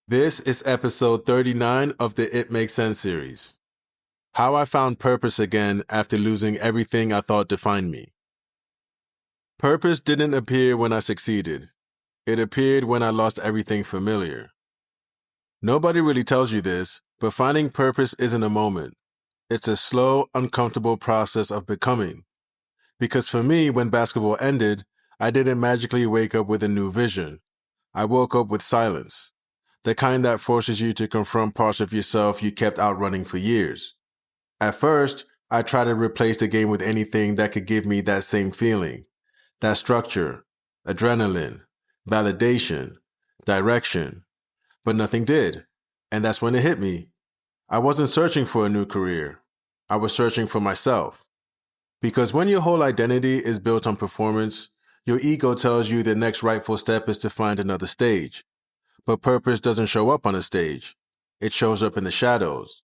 This is episode 39 of the It Makes Sense series. How I found purpose again after losing everything I thought defined me. Purpose didn't appear when I succeeded. It appeared when I lost everything familiar. Nobody really tells you this, but finding purpose isn't a moment. It's a slow, uncomfortable process of becoming. Because for me, when basketball ended, I didn't magically wake up with a new vision. I woke up with silence. The kind that forces you to confront parts of yourself you kept outrunning for years. At first, I tried to replace the game with anything that could give me that same feeling, that structure, adrenaline, validation, direction, but nothing did. And that's when it hit me. I wasn't searching for a new career. I was searching for myself. Because when your whole identity is built on performance, your ego tells you the next rightful step is to find another stage. But purpose doesn't show up on a stage. It shows up in the shadows.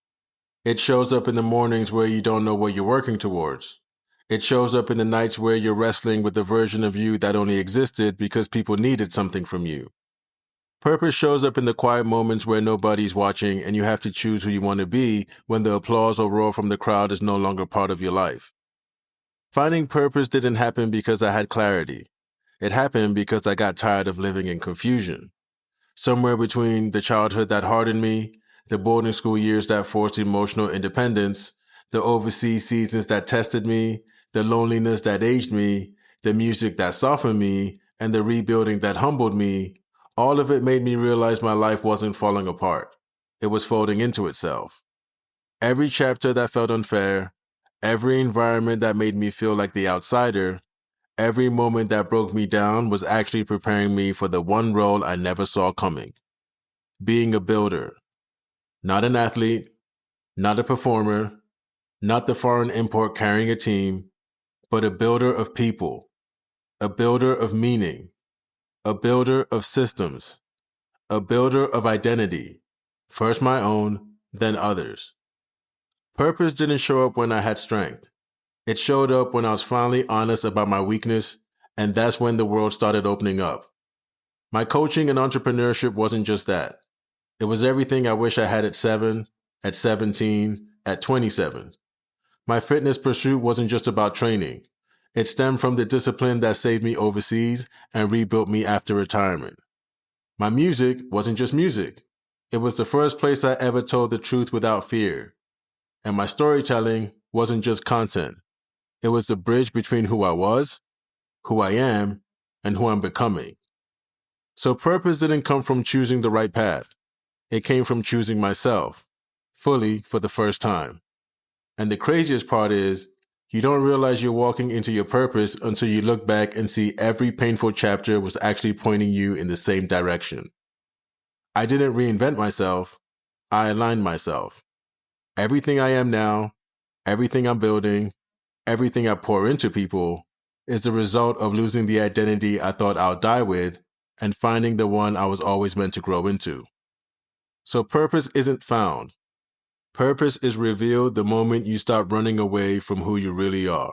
It shows up in the mornings where you don't know what you're working towards. It shows up in the nights where you're wrestling with the version of you that only existed because people needed something from you. Purpose shows up in the quiet moments where nobody's watching and you have to choose who you want to be when the applause or roar from the crowd is no longer part of your life. Finding purpose didn't happen because I had clarity. It happened because I got tired of living in confusion. Somewhere between the childhood that hardened me, the boarding school years that forced emotional independence, the overseas seasons that tested me, the loneliness that aged me, the music that softened me, and the rebuilding that humbled me, all of it made me realize my life wasn't falling apart. It was folding into itself. Every chapter that felt unfair, every environment that made me feel like the outsider, every moment that broke me down was actually preparing me for the one role I never saw coming. Being a builder. Not an athlete, not a performer, not the foreign import carrying a team, but a builder of people, a builder of meaning, a builder of systems, a builder of identity, first my own, then others. Purpose didn't show up when I had strength. It showed up when I was finally honest about my weakness, and that's when the world started opening up. My coaching and entrepreneurship wasn't just that. It was everything I wish I had at 7, at 17, at 27. My fitness pursuit wasn't just about training. It stemmed from the discipline that saved me overseas and rebuilt me after retirement. My music wasn't just music. It was the first place I ever told the truth without fear. And my storytelling wasn't just content. It was the bridge between who I was, who I am, and who I'm becoming. So purpose didn't come from choosing the right path. It came from choosing myself, fully for the first time. And the craziest part is, you don't realize you're walking into your purpose until you look back and see every painful chapter was actually pointing you in the same direction. I didn't reinvent myself. I aligned myself. Everything I am now, everything I'm building, everything I pour into people is the result of losing the identity I thought I'll die with and finding the one I was always meant to grow into. So purpose isn't found. Purpose is revealed the moment you stop running away from who you really are.